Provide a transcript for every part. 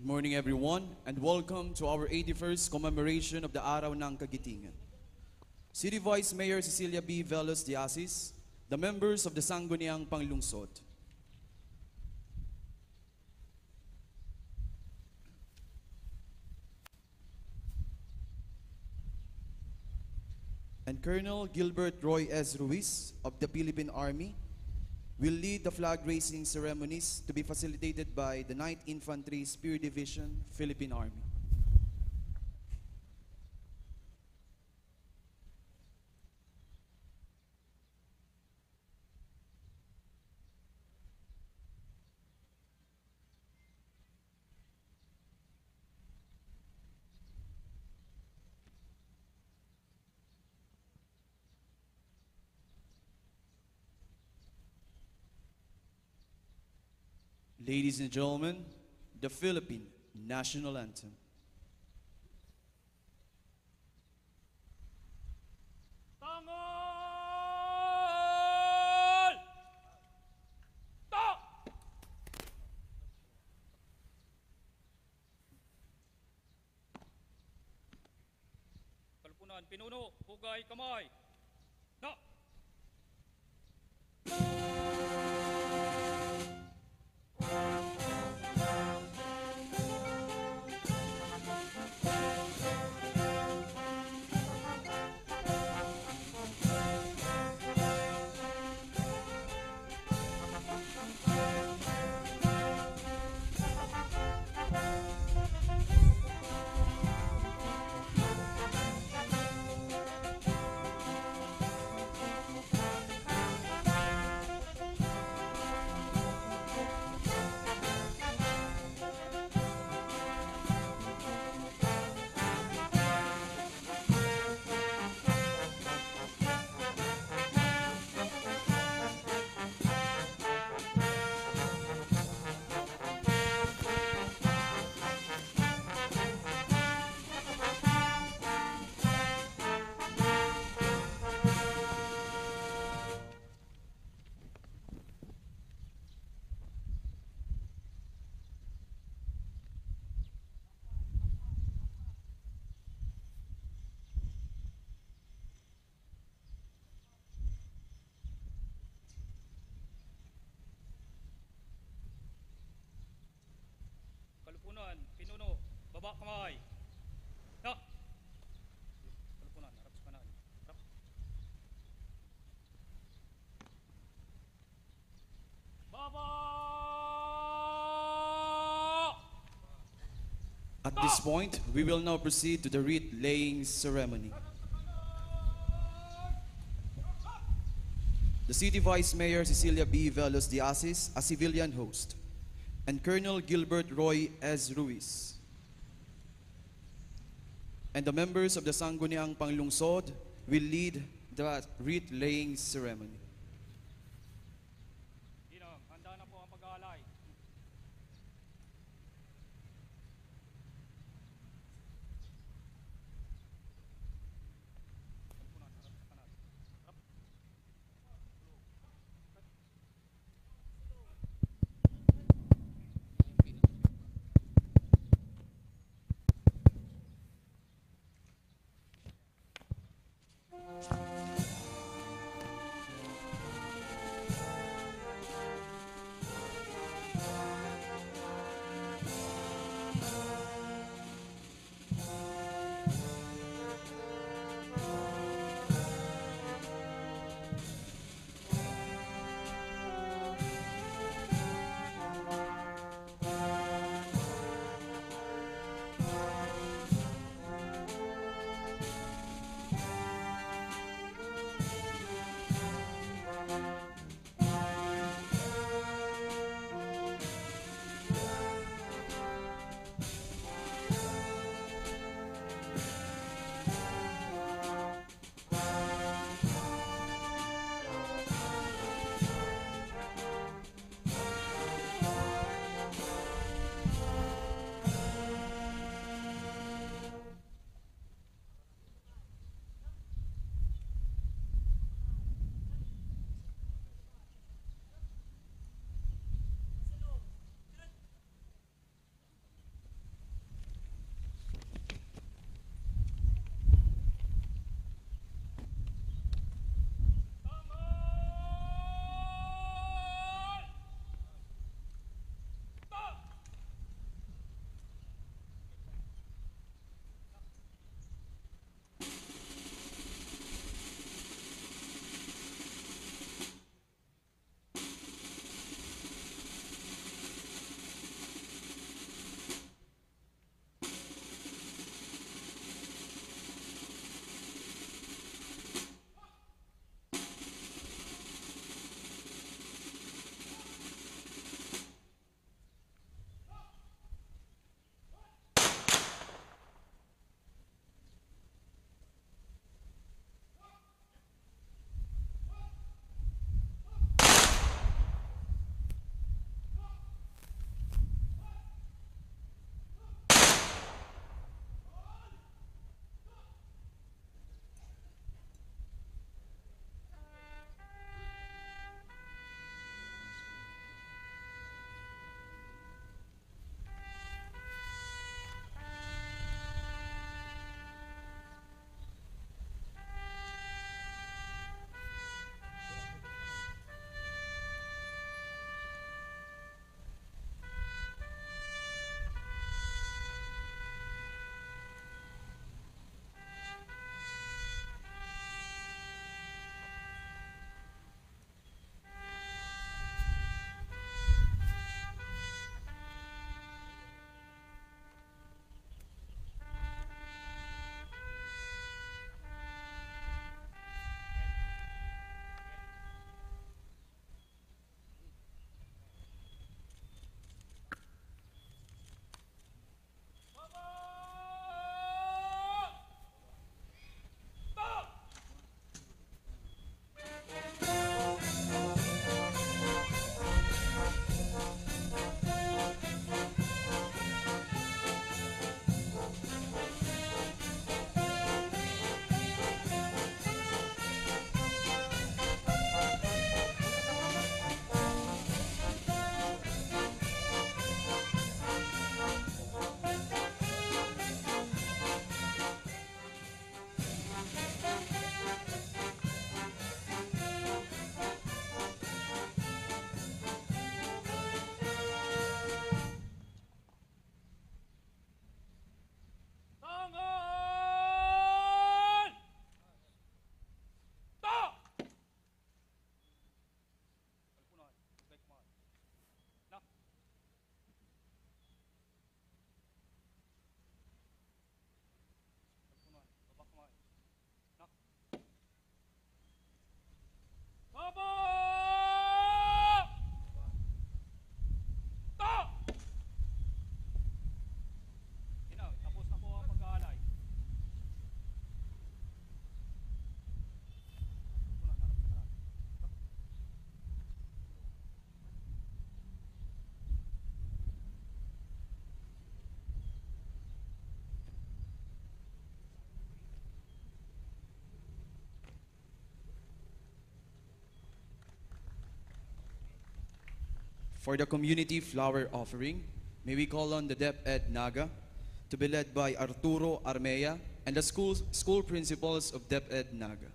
Good morning everyone and welcome to our 81st commemoration of the Araw ng Kagitingan. City Vice Mayor Cecilia B. Velos de Asis, the members of the Sangguniang Panglungsod, and Colonel Gilbert Roy S. Ruiz of the Philippine Army will lead the flag-raising ceremonies to be facilitated by the 9th Infantry Spear Division, Philippine Army. Ladies and gentlemen, the Philippine National Anthem. Tangal! Ta! Kalpunan, pinuno, hugay, kamay. Na! Kalpunan, pinuno, baba, kamay. Na! Kalpunan, harap sa kanan. Harap. Baba! At this point, we will now proceed to the wreath-laying ceremony. The City Vice Mayor Cecilia B. Velos de Asis, a civilian host, and Colonel Gilbert Roy S. Ruiz, and the members of the Sangguniang Panglungsod will lead the wreath-laying ceremony. Ginang, handa na po ang pag-aalay. Kalpunan, harap sa kanan. Harap. For the community flower offering, may we call on the DepEd Naga to be led by Arturo Armea and the school principals of DepEd Naga.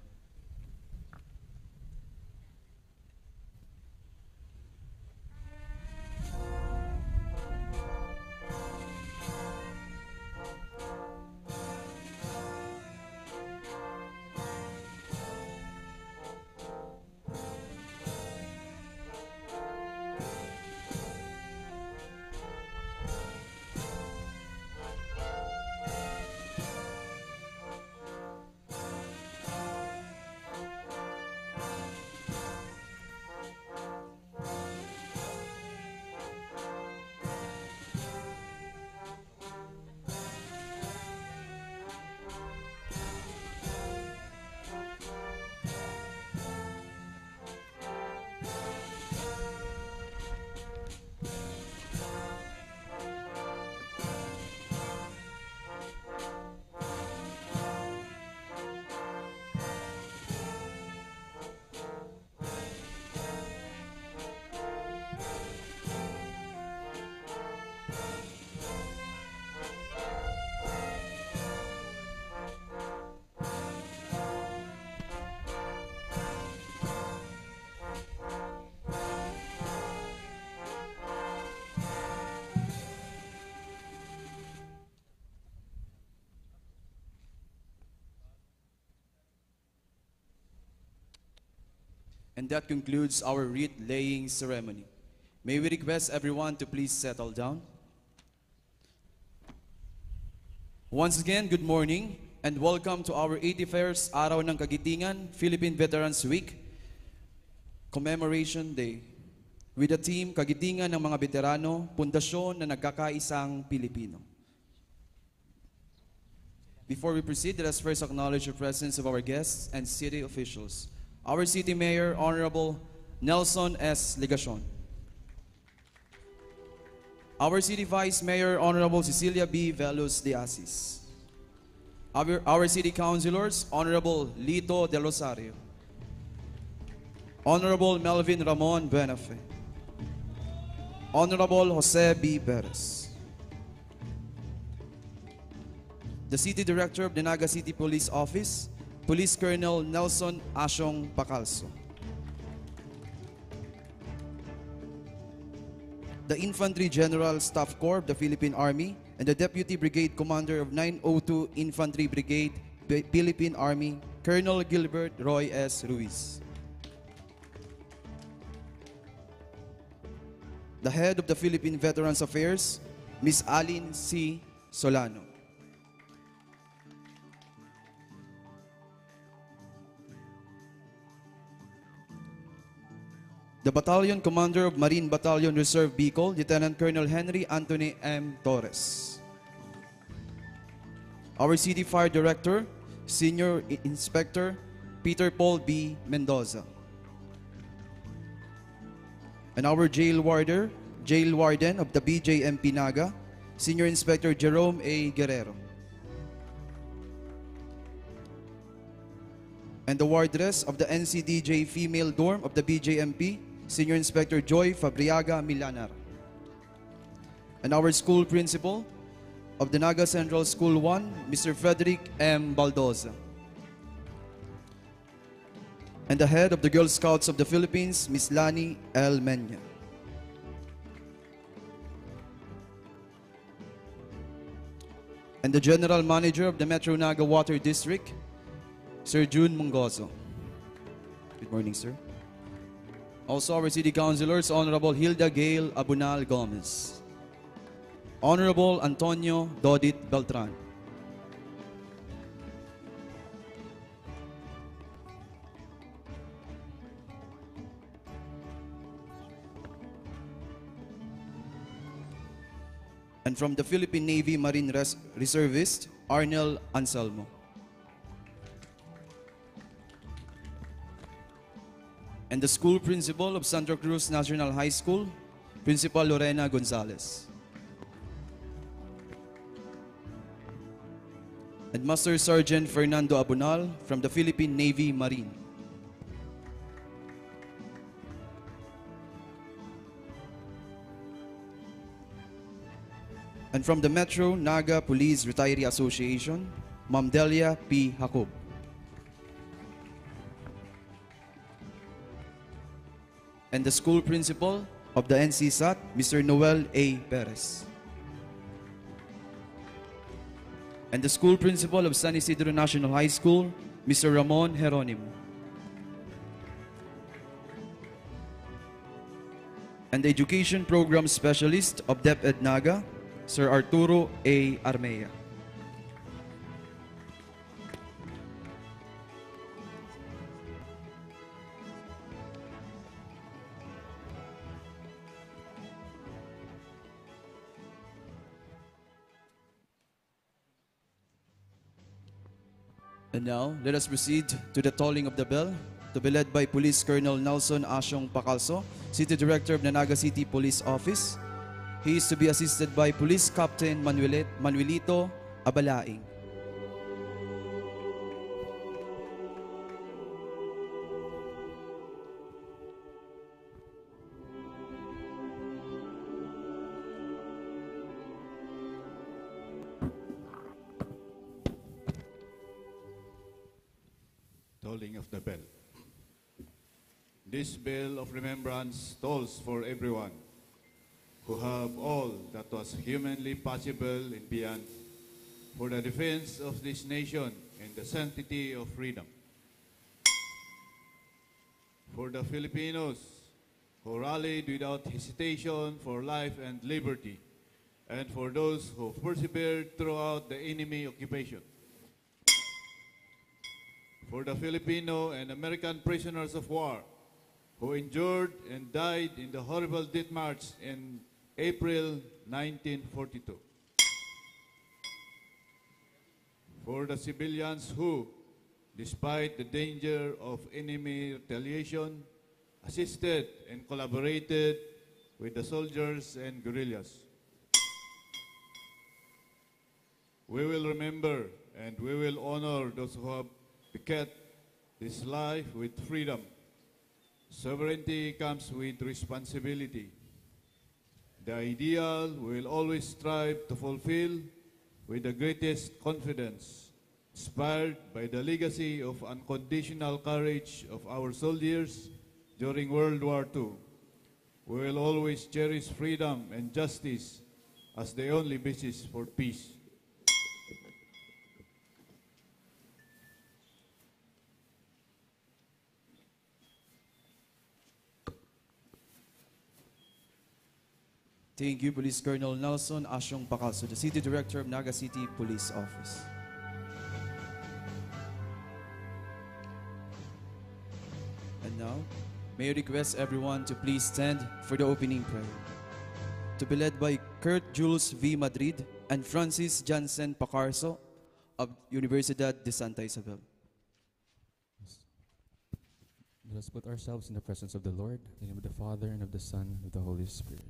And that concludes our wreath-laying ceremony. May we request everyone to please settle down. Once again, good morning and welcome to our 81st Araw ng Kagitingan Philippine Veterans Week Commemoration Day with the theme Kagitingan ng mga Veterano, Pundasyon na Nagkakaisang Pilipino. Before we proceed, let us first acknowledge the presence of our guests and city officials. Our City Mayor, Honorable Nelson S. Ligacion. Our City Vice Mayor, Honorable Cecilia B. Velos de Asis. Our City Councilors, Honorable Lito de Rosario. Honorable Melvin Ramon Buenafe. Honorable Jose B. Perez. The City Director of the Naga City Police Office, Police Colonel Nelson Asyong Pacalso. The Infantry General Staff Corps of the Philippine Army and the Deputy Brigade Commander of 902 Infantry Brigade, Philippine Army, Colonel Gilbert Roy S. Ruiz. The Head of the Philippine Veterans Affairs, Ms. Aline C. Solano. The Battalion Commander of Marine Battalion Reserve Bicol, Lieutenant Colonel Henry Anthony M. Torres. Our City Fire Director, Senior Inspector Peter Paul B. Mendoza. And our Jail Warden of the BJMP Naga, Senior Inspector Jerome A. Guerrero. And the Wardress of the NCDJ Female Dorm of the BJMP, Senior Inspector Joy Fabriaga Milanar. And our School Principal of the Naga Central School 1, Mr. Frederick M. Baldoza. And the Head of the Girl Scouts of the Philippines, Ms. Lani L. Menya. And the General Manager of the Metro Naga Water District, Sir June Mongozo. Good morning, sir. Also, our City Councilors, Honorable Hilda Gail Abunal Gomez. Honorable Antonio Dodit Beltran. And from the Philippine Navy Marine Reservist, Arnel Anselmo. And the School Principal of Santa Cruz National High School, Principal Lorena Gonzalez. And Master Sergeant Fernando Abunal from the Philippine Navy Marine. And from the Metro Naga Police Retiree Association, Ma'am Delia P. Jacob. And the school principal of the NCSAT, Mr. Noel A. Perez. And the school principal of San Isidro National High School, Mr. Ramon Jeronimo. And the education program specialist of DepEd Naga, Sir Arturo A. Armea. And now, let us proceed to the tolling of the bell, to be led by Police Colonel Nelson Asyong Pacalso, City Director of the Naga City Police Office. He is to be assisted by Police Captain Manuelito Abalaing. Tolling of the bell. This bell of remembrance tolls for everyone who have all that was humanly possible and beyond for the defense of this nation and the sanctity of freedom. For the Filipinos who rallied without hesitation for life and liberty, and for those who persevered throughout the enemy occupation. For the Filipino and American prisoners of war who endured and died in the horrible death march in April 1942. For the civilians who, despite the danger of enemy retaliation, assisted and collaborated with the soldiers and guerrillas. We will remember and we will honor those who have begat this life with freedom. Sovereignty comes with responsibility. The ideal we will always strive to fulfill with the greatest confidence, inspired by the legacy of unconditional courage of our soldiers during World War II. We will always cherish freedom and justice as the only basis for peace. Thank you, Police Colonel Nelson Asyong Pacalso, the City Director of Naga City Police Office. And now, may I request everyone to please stand for the opening prayer. To be led by Kurt Jules V. Madrid and Francis Jansen Pacarso of Universidad de Santa Isabel. Let us put ourselves in the presence of the Lord, in the name of the Father, and of the Son, and of the Holy Spirit.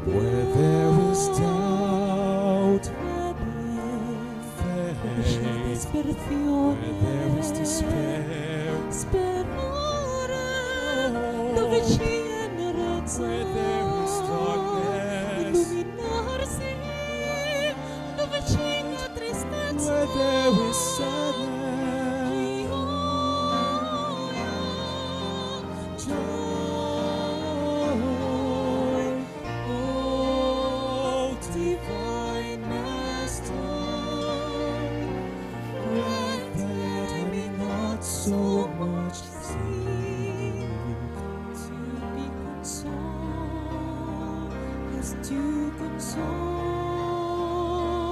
Where there is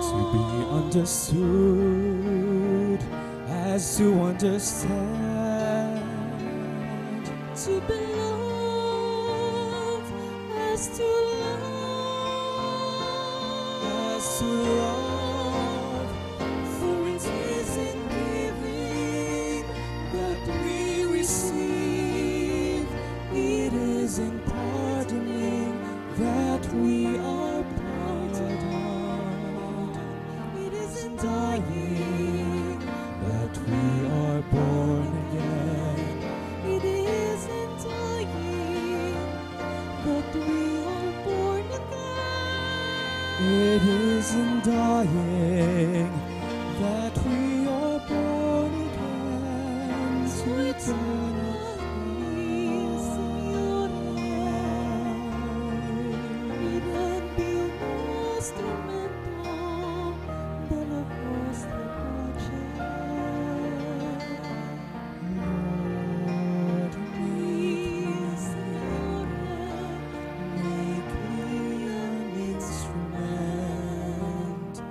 To be understood as to understand. To be loved as to love. As to love. For it is in giving that we receive. It is in pardoning that we are pardoned. It is in Dying that we are born again. It is in dying that we are born again. It is in dying that we are born again to eternal life. Ilan instrumento de la voz del Padre. Lord, Please, Lord, make me an instrument of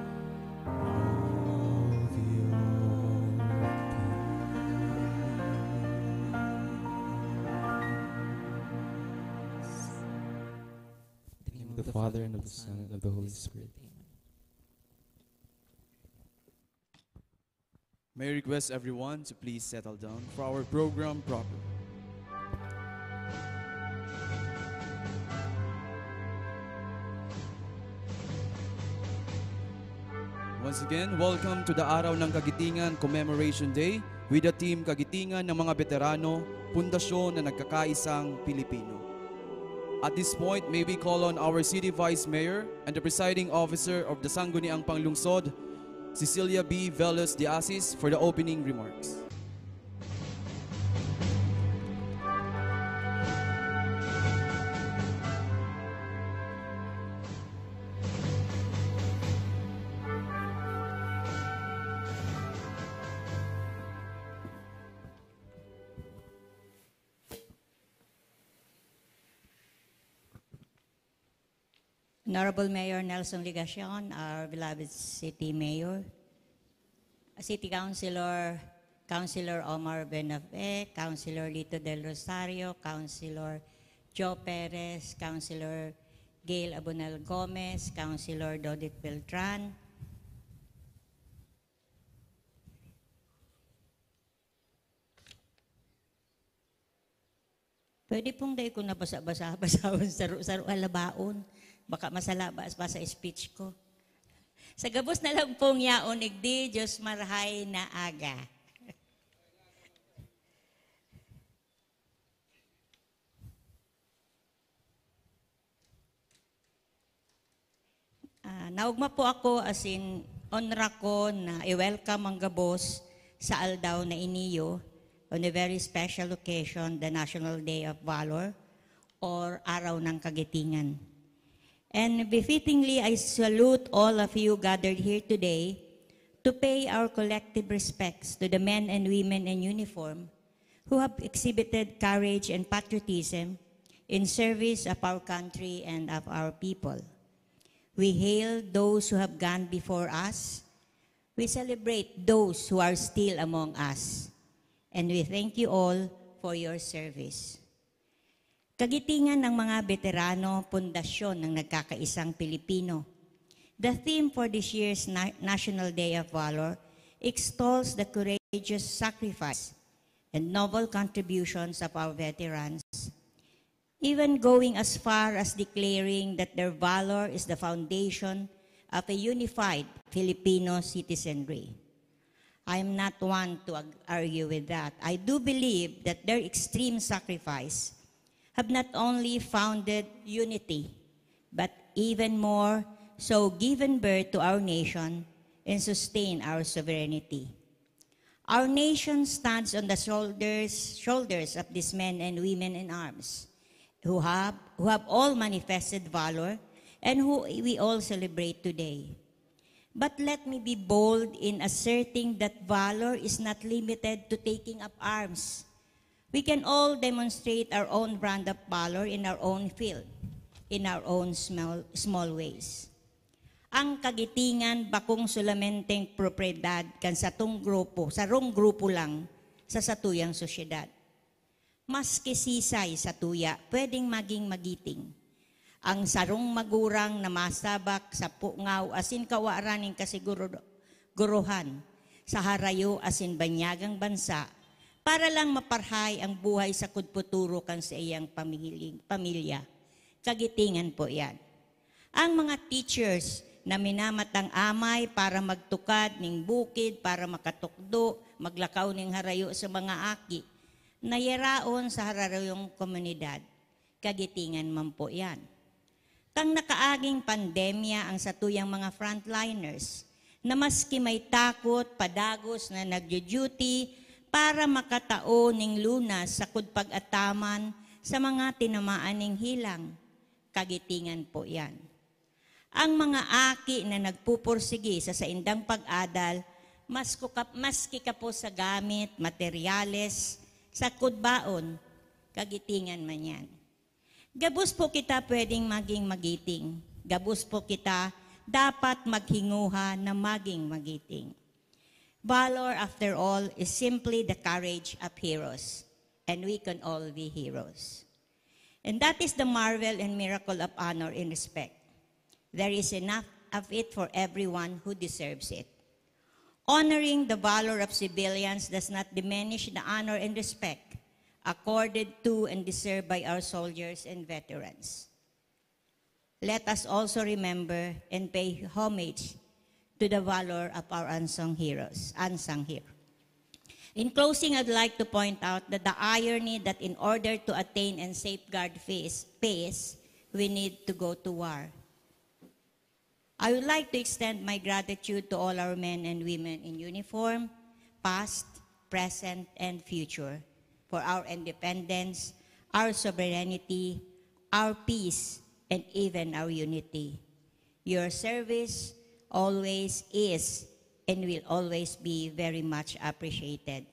In the name of the Father, and of the Son, and of the Holy Spirit. May I request everyone to please settle down for our program proper. Once again, welcome to the Araw ng Kagitingan Commemoration Day with the team Kagitingan ng mga Veterano, Pundasyon na Nagkakaisang Pilipino. At this point, may we call on our City Vice Mayor and the Presiding Officer of the Sangguniang Panglungsod, Cecilia B. Velas de Asis, for the opening remarks. Honorable Mayor Nelson Ligacion, our beloved City Mayor, City Councilor, Councilor Omar Benafe, Councilor Lito del Rosario, Councilor Joe Perez, Councilor Gail Abunel Gomez, Councilor Dodit Beltran, pwede pong day ko na basa-basahon saro-saro alabaon. Baka masalabas pa sa speech ko. Sa gabos na lang pong yaon igdi, Diyos marhay na aga. Naugma po ako as in honra ko na i-welcome ang gabos sa aldaw na iniyo on a very special occasion, the National Day of Valor or Araw ng Kagitingan. And befittingly, I salute all of you gathered here today to pay our collective respects to the men and women in uniform who have exhibited courage and patriotism in service of our country and of our people. We hail those who have gone before us. We celebrate those who are still among us. And we thank you all for your service. Kagitingan ng mga veterano, pundasyon ng nagkakaisang Pilipino. The theme for this year's National Day of Valor extols the courageous sacrifice and noble contributions of our veterans, even going as far as declaring that their valor is the foundation of a unified Filipino citizenry. I am not one to argue with that. I do believe that their extreme sacrifice have not only founded unity, but even more so given birth to our nation and sustained our sovereignty. Our nation stands on the shoulders of these men and women in arms who have all manifested valor and who we all celebrate today. But let me be bold in asserting that valor is not limited to taking up arms. We can all demonstrate our own brand of valor in our own field, in our own small ways. ang kagitingan bakong sulamenteng propriedad kan sa tung grupo, sa rong grupo lang sa satuyang sosyedad. Maski sisay sa tuya, pwedeng maging magiting. Ang sarong magurang na masabak sa pungaw asin kawaraning kasiguruhan sa harayo asin banyagang bansa para lang maparhay ang buhay sa kudputuro kan sa iyang pamilya. Kagitingan po yan. Ang mga teachers na minamatang amay para magtukad ning bukid, para makatukdo, maglakaw ning harayo sa mga aki, nayaraon sa hararayong komunidad. Kagitingan man po yan. Tang nakaaging pandemya ang satuyang mga frontliners na maski may takot, padagos na nagjo-duty para makatao ning lunas sa kudpag-ataman sa mga tinamaan ning hilang. Kagitingan po yan. Ang mga aki na nagpupursige sa saindang pag-adal, maski ka po sa gamit, materyales, sa kudbaon, kagitingan man yan. Gabos po kita pwedeng maging magiting. Gabos po kita dapat maghinguha na maging magiting. Valor, after all, is simply the courage of heroes. And we can all be heroes. And that is the marvel and miracle of honor and respect. There is enough of it for everyone who deserves it. Honoring the valor of civilians does not diminish the honor and respect accorded to and deserved by our soldiers and veterans. Let us also remember and pay homage to the valor of our unsung heroes. In closing, I'd like to point out that the irony that in order to attain and safeguard peace, we need to go to war. I would like to extend my gratitude to all our men and women in uniform, past, present, and future, for our independence, our sovereignty, our peace, and even our unity. Your service always is and will always be very much appreciated.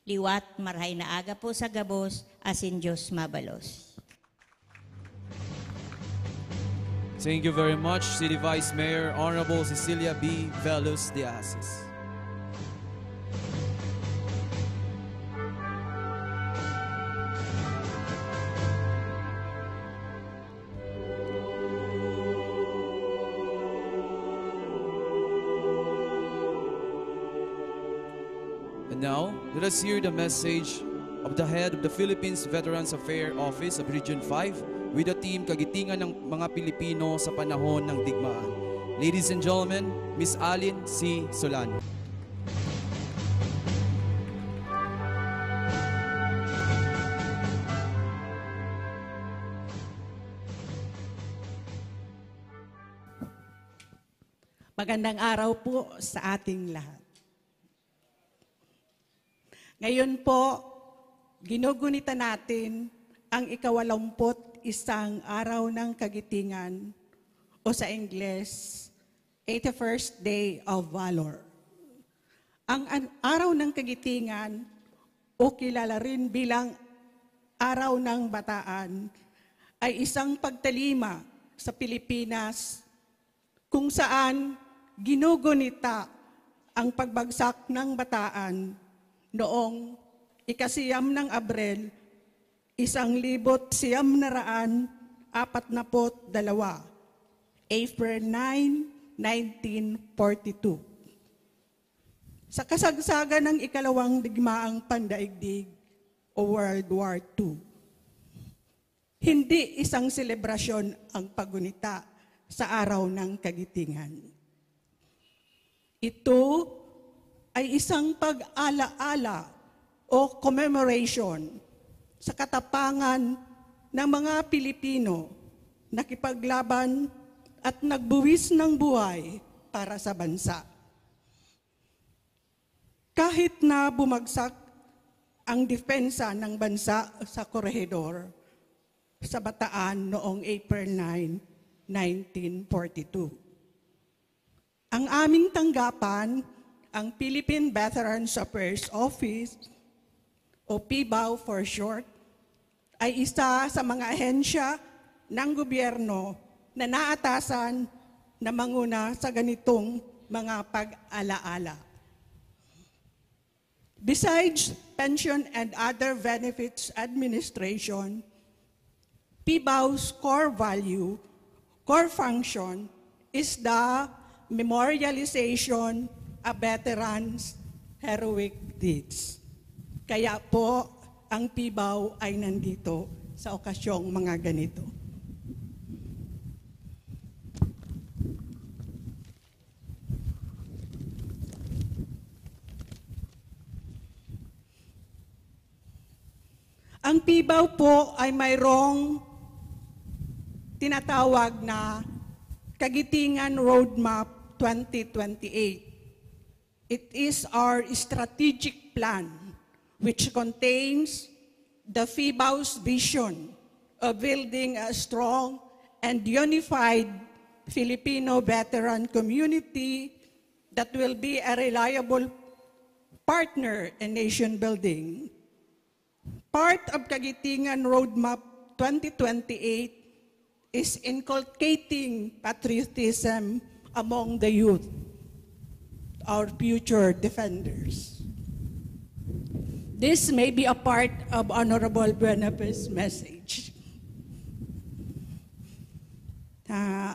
Liwat marhay na aga po sa gabos, asin Diyos mabalos. Thank you very much, City Vice Mayor Honorable Cecilia B. Velos de Asis. And now, let us hear the message of the head of the Philippines Veterans Affairs Office of Region 5 with the team Kagitingan ng mga Pilipino sa panahon ng digmaan. Ladies and gentlemen, Miss Alin C. Solano. Magandang araw po sa ating lahat. Ngayon po, ginugunita natin ang ika-81 araw ng kagitingan o sa Ingles, 81st Day of Valor. Ang araw ng kagitingan o kilala rin bilang Araw ng Bataan ay isang pagtalima sa Pilipinas kung saan ginugunita ang pagbagsak ng bataan noong 9 ng Abril, 1942, April 9, 1942. Sa kasagsagan ng ikalawang digmaang pandaigdig o World War II, hindi isang selebrasyon ang paggunita sa araw ng kagitingan. Ito ay isang pag-alaala o commemoration sa katapangan ng mga Pilipino na nakipaglaban at nagbuwis ng buhay para sa bansa. Kahit na bumagsak ang depensa ng bansa sa Corregidor, sa Bataan noong April 9, 1942. Ang aming tanggapan, ang Philippine Veterans Affairs Office, o PVAO for short, ay isa sa mga ahensya ng gobyerno na naatasan na manguna sa ganitong mga pag-alaala. Besides pension and other benefits administration, PBAO's core value, core function is the memorialization of veterans' heroic deeds. Kaya po, ang PBAO ay nandito sa okasyong mga ganito. Ang PBAO po ay mayroong tinatawag na Kagitingan Roadmap 2028. It is our strategic plan which contains the PBAO's vision of building a strong and unified Filipino veteran community that will be a reliable partner in nation building. Part of Kagitingan Roadmap 2028 is inculcating patriotism among the youth, our future defenders. This may be a part of Honorable Buenap's message.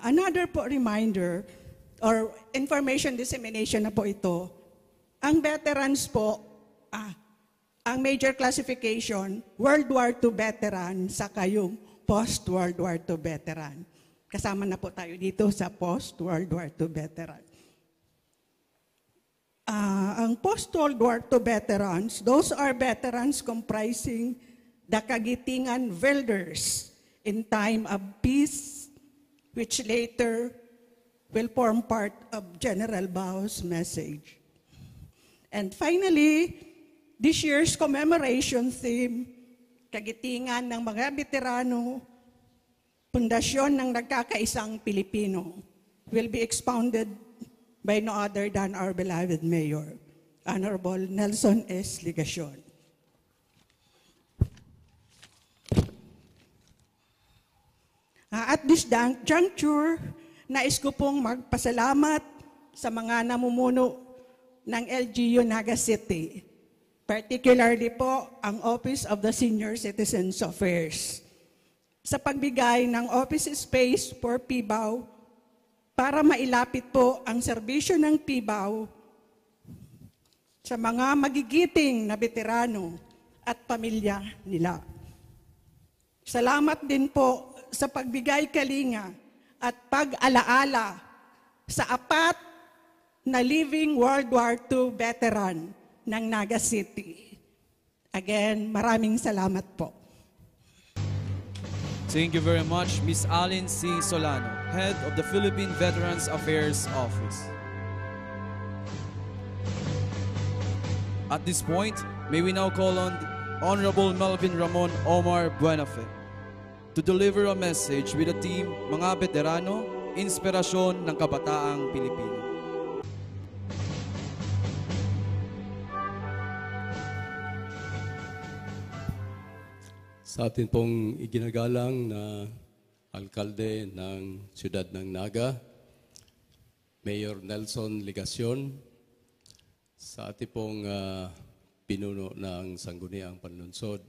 Another po reminder or information dissemination na po ito, ang veterans po, ang major classification, World War II veteran, saka yung post-World War II veteran. Kasama na po tayo dito sa post-World War II veteran. Ang post-World War II veterans, those are veterans comprising the Kagitingan Builders in time of peace, which later will form part of General Bao's message. And finally, this year's commemoration theme, Kagitingan ng mga veterano, Pundasyon ng Nagkakaisang Pilipino, will be expounded by no other than our beloved Mayor, Honorable Nelson S. Ligacion. At this juncture, nais ko pong magpasalamat sa mga namumuno ng LGU Naga City, particularly po ang Office of the Senior Citizens Affairs, sa pagbigay ng office space for PBAO para mailapit po ang serbisyo ng PBAO sa mga magigiting na veterano at pamilya nila. Salamat din po sa pagbigay kalinga at pag-alaala sa apat na living World War II veteran ng Naga City. Again, maraming salamat po. Thank you very much, Ms. Alin C. Solano, Head of the Philippine Veterans Affairs Office. At this point, may we now call on Honorable Melvin Ramon Omar Buenafe to deliver a message with the theme, Mga Veterano, Inspirasyon ng Kabataang Pilipino. Sa atin pong iginagalang na alkalde ng siyudad ng Naga, Mayor Nelson Ligacion, sa atin pong pinuno ng Sangguniang Panlunsod,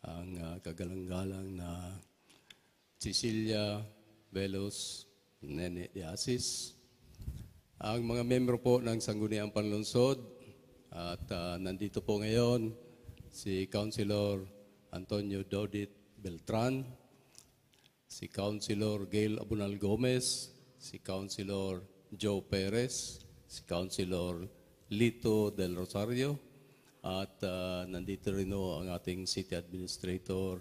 ang kagalang-galang na Cecilia Velos Nene de Asis, ang mga membro po ng Sangguniang Panlunsod, at nandito po ngayon si Councilor Antonio Dodit Beltran, si Councilor Gail Abunal Gomez, si Councilor Joe Perez, si Councilor Lito Del Rosario, at nandito rin ang ating City Administrator,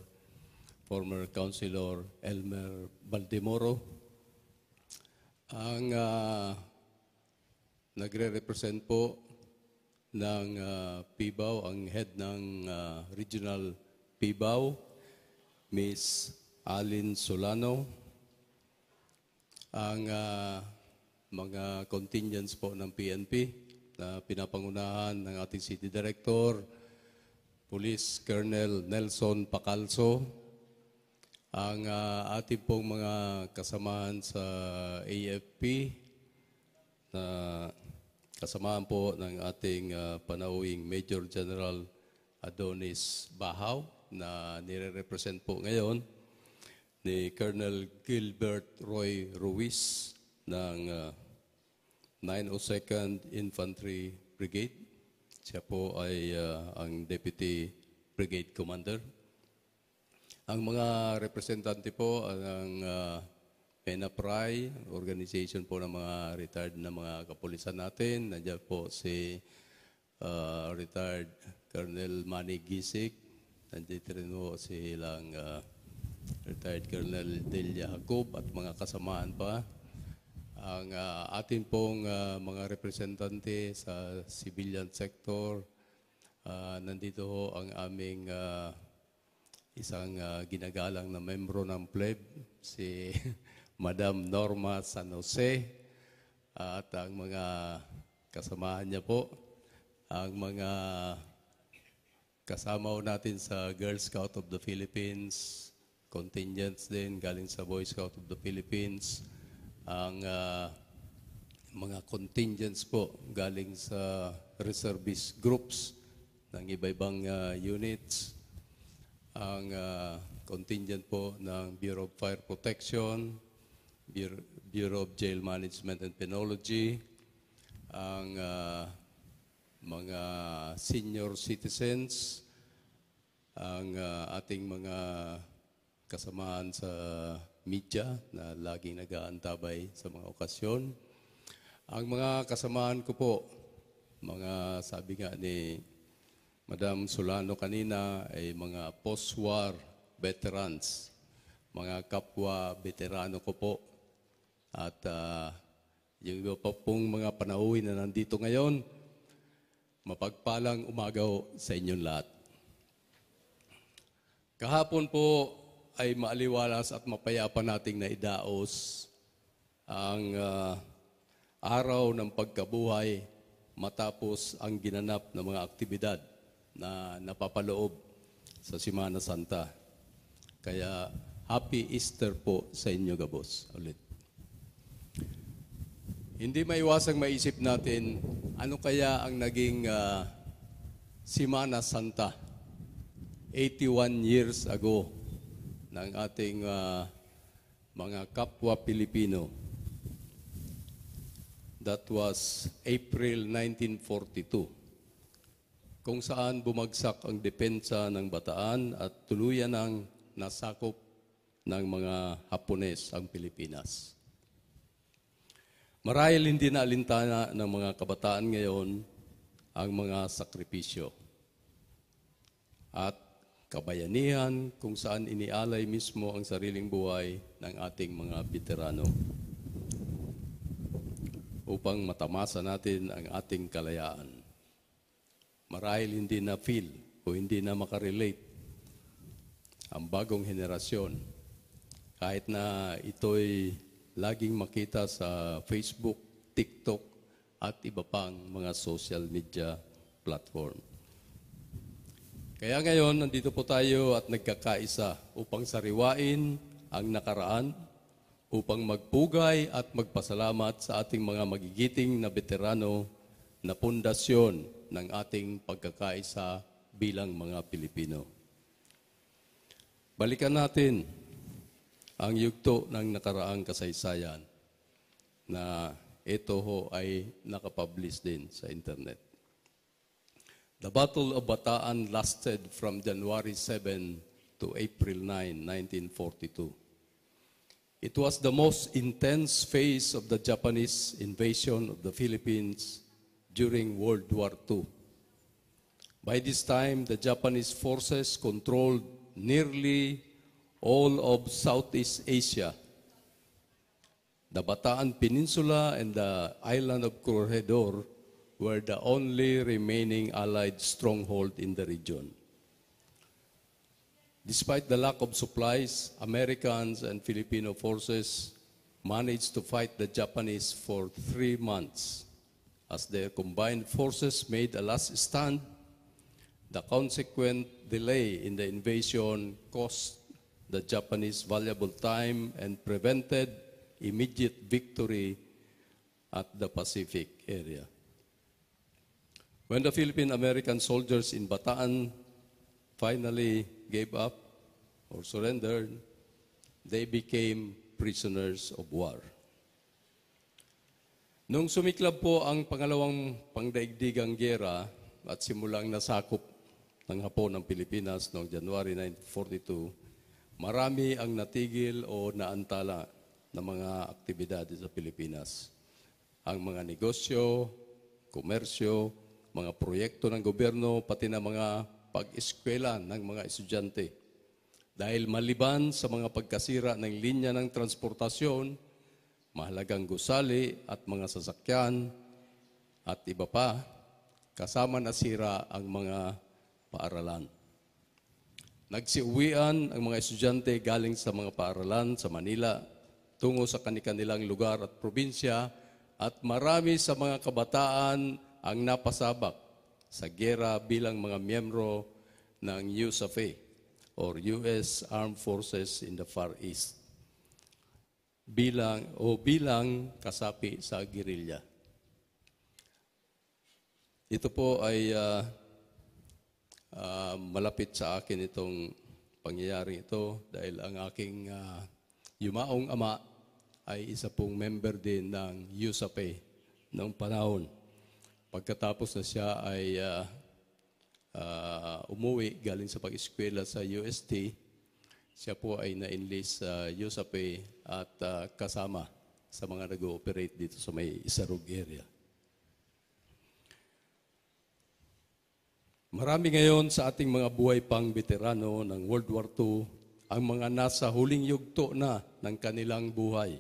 former Councilor Elmer Baldemoro. Ang nagre-represent po ng PBAO, ang head ng Regional PBAO, Ms. Alin Solano. Ang mga contingents po ng PNP na pinapangunahan ng ating City Director, Police Colonel Nelson Pacalso, Ang ating pong mga kasamahan sa AFP na kasamahan po ng ating panauhing Major General Adonis Bahaw na nire-represent po ngayon ni Colonel Gilbert Roy Ruiz ng 902nd Infantry Brigade. Siya po ay ang Deputy Brigade Commander. Ang mga representante po ng PENAPRAI, organization po ng mga retired na mga kapulisan natin. Nandiyan po si retired Colonel Manny Gisik. Nandiyan rin po silang retired Colonel Delia Jacob at mga kasamaan pa. Ang atin pong mga representante sa civilian sector, nandito ho ang aming isang ginagalang na membro ng pleb, si Madam Norma San Jose, at ang mga kasamahan niya po, ang mga kasama natin sa Girl Scout of the Philippines, contingents din galing sa Boy Scout of the Philippines, ang mga contingents po galing sa reservist groups ng iba-ibang units, ang contingent po ng Bureau of Fire Protection, Bureau of Jail Management and Penology, ang mga senior citizens, ang ating mga kasamahan sa media na laging nag-aantabay sa mga okasyon. Ang mga kasamahan ko po, mga sabi nga ni Madam Solano kanina, ay mga post-war veterans, mga kapwa veterano ko po. At yung iba pa pong mga panauhin na nandito ngayon, mapagpalang umaga sa inyong lahat. Kahapon po ay maaliwalas at mapayapa nating naidaos ang araw ng pagkabuhay matapos ang ginanap ng mga aktibidad na napapaloob sa Semana Santa. Kaya Happy Easter po sa inyo, Gabos. Ulit. Hindi maiwasang maisip natin ano kaya ang naging Semana Santa 81 years ago ng ating mga kapwa Pilipino. That was April 1942. Kung saan bumagsak ang depensa ng Bataan at tuluyan ang nasakop ng mga Hapones ang Pilipinas. Marahil hindi na alintana ng mga kabataan ngayon ang mga sakripisyo at kabayanihan kung saan inialay mismo ang sariling buhay ng ating mga veterano upang matamasa natin ang ating kalayaan. Marahil hindi na feel o hindi na makarelate ang bagong henerasyon kahit na ito'y laging makita sa Facebook, TikTok at iba pang mga social media platform. Kaya ngayon, nandito po tayo at nagkakaisa upang sariwain ang nakaraan, upang magpugay at magpasalamat sa ating mga magigiting na veterano na pundasyon ng ating pagkakaisa bilang mga Pilipino. Balikan natin ang yugto ng nakaraang kasaysayan na ito ho ay nakapublish din sa internet. The Battle of Bataan lasted from January 7 to April 9, 1942. It was the most intense phase of the Japanese invasion of the Philippines during World War II. By this time, the Japanese forces controlled nearly all of Southeast Asia. The Bataan Peninsula and the island of Corregidor were the only remaining Allied stronghold in the region. Despite the lack of supplies, Americans and Filipino forces managed to fight the Japanese for 3 months. As their combined forces made a last stand, the consequent delay in the invasion caused the Japanese valuable time and prevented immediate victory at the Pacific area. When the Philippine-American soldiers in Bataan finally gave up or surrendered, they became prisoners of war. Nung sumiklab po ang pangalawang pangdaigdigang gyera at simulang nasakop ng Hapon ang Pilipinas noong January 1942, marami ang natigil o naantala ng mga aktibidad sa Pilipinas. Ang mga negosyo, komersyo, mga proyekto ng gobyerno, pati na mga pag-eskwela ng mga estudyante. Dahil maliban sa mga pagkasira ng linya ng transportasyon, mahalagang gusali at mga sasakyan at iba pa, kasama na sira ang mga paaralan. Nagsiuwian ang mga estudyante galing sa mga paaralan sa Manila tungo sa kanilang lugar at probinsya at marami sa mga kabataan ang napasabak sa gera bilang mga miyembro ng USAFE or US Armed Forces in the Far East. Bilang kasapi sa gerilya. Ito po ay malapit sa akin itong pangyayaring ito dahil ang aking yumaong ama ay isa pong member din ng USAPE noong panahon. Pagkatapos na siya ay umuwi galing sa pag-eskwela sa UST, siya po ay na-enlist sa USAPE at kasama sa mga nag-ooperate dito sa may Isarog area. Marami ngayon sa ating mga buhay pang veterano ng World War II ang mga nasa huling yugto na ng kanilang buhay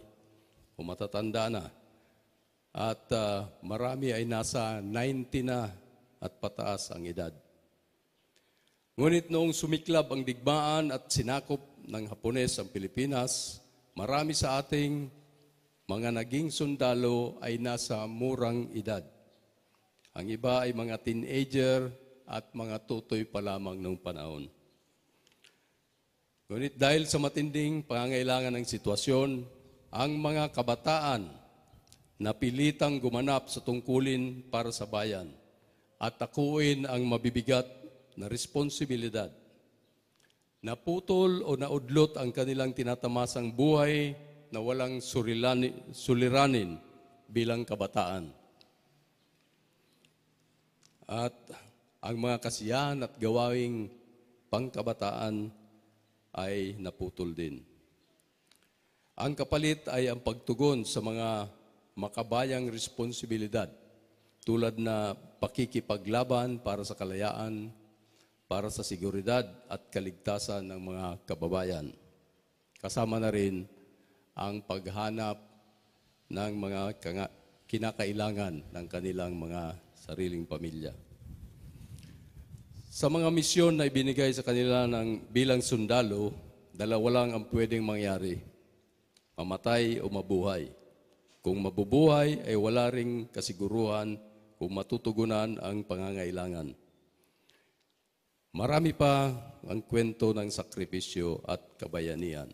o matatanda na. At marami ay nasa 90 na at pataas ang edad. Ngunit noong sumiklab ang digmaan at sinakop ng Hapones ang Pilipinas, marami sa ating mga naging sundalo ay nasa murang edad. Ang iba ay mga teenager at mga tutoy pa lamang noong panahon. Ngunit dahil sa matinding pangangailangan ng sitwasyon, ang mga kabataan napilitang gumanap sa tungkulin para sa bayan at takuin ang mabibigat na responsibilidad. Naputol o naudlot ang kanilang tinatamasang buhay na walang suliranin bilang kabataan. At ang mga kasiyahan at gawaing pangkabataan ay naputol din. Ang kapalit ay ang pagtugon sa mga makabayang responsibilidad tulad na pakikipaglaban para sa kalayaan, para sa seguridad at kaligtasan ng mga kababayan. Kasama na rin ang paghanap ng mga kinakailangan ng kanilang mga sariling pamilya. Sa mga misyon na ibinigay sa kanila bilang sundalo, dalawa lang ang pwedeng mangyari, mamatay o mabuhay. Kung mabubuhay ay wala ring kasiguruhan kung matutugunan ang pangangailangan. Marami pa ang kwento ng sakripisyo at kabayanihan.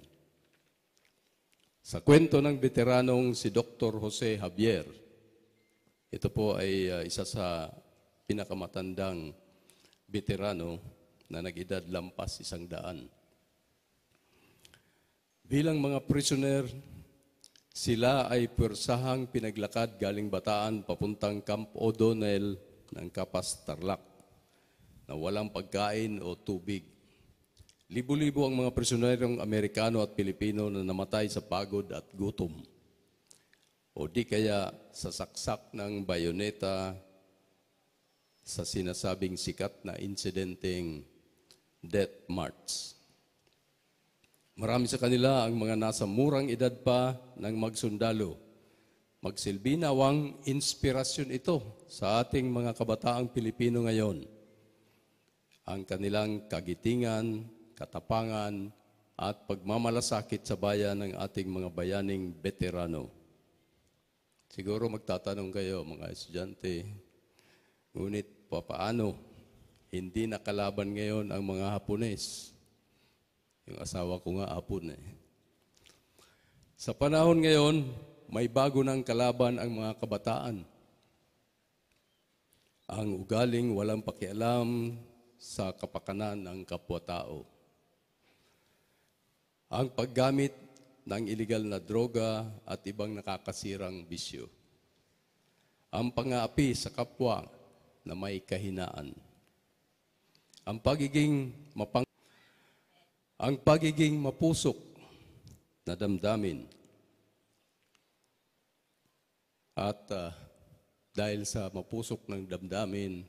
Sa kwento ng veteranong si Dr. Jose Javier, ito po ay isa sa pinakamatandang veterano na nag-edad lampas 100. Bilang mga prisoner, sila ay puwersahang pinaglakad galing Bataan papuntang Camp O'Donnell ng Kapas, Tarlac, na walang pagkain o tubig. Libo-libo ang mga prisonerong Amerikano at Pilipino na namatay sa pagod at gutom. O di kaya sa saksak ng bayoneta sa sinasabing sikat na insidenteng Death March. Marami sa kanila ang mga nasa murang edad pa ng magsundalo. Magsilbi nawang inspirasyon ito sa ating mga kabataang Pilipino ngayon. Ang kanilang kagitingan, katapangan, at pagmamalasakit sa bayan ng ating mga bayaning veterano. Siguro magtatanong kayo, mga estudyante, ngunit paano hindi nakalaban ngayon ang mga Hapones? Yung asawa ko nga apon eh. Sa panahon ngayon, may bago ng kalaban ang mga kabataan. Ang ugaling walang pakialam sa kapakanan ng kapwa-tao. Ang paggamit ng iligal na droga at ibang nakakasirang bisyo. Ang pang-aapi sa kapwa na may kahinaan. Ang pagiging mapusok na damdamin. At dahil sa mapusok ng damdamin,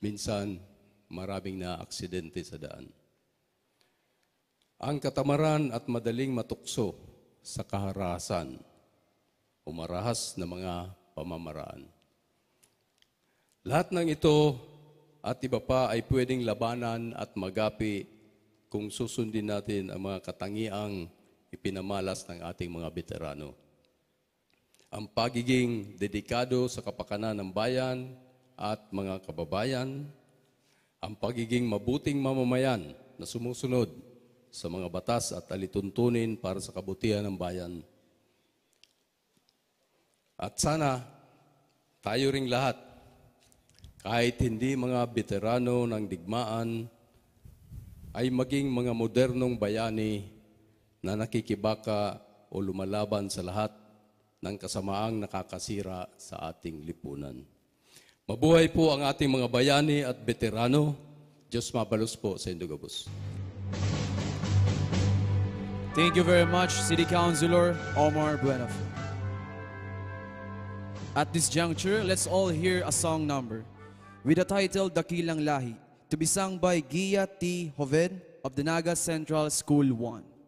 minsan maraming na aksidente sa daan. Ang katamaran at madaling matukso sa kaharasan o marahas na mga pamamaraan. Lahat ng ito at iba pa ay pwedeng labanan at magapi kung susundin natin ang mga katangiang ipinamalas ng ating mga veterano. Ang pagiging dedikado sa kapakanan ng bayan at mga kababayan, ang pagiging mabuting mamamayan na sumusunod sa mga batas at alituntunin para sa kabutihan ng bayan. At sana tayo ring lahat, kahit hindi mga veterano ng digmaan, ay maging mga modernong bayani na nakikibaka o lumalaban sa lahat ng kasamaang nakakasira sa ating lipunan. Mabuhay po ang ating mga bayani at veterano. Diyos mabalos po sa Indogabos. Thank you very much, City Councilor Omar Buenaf. At this juncture, let's all hear a song number with the title Dakilang Lahi, to be sung by Gia T. Hoved of the Naga Central School 1.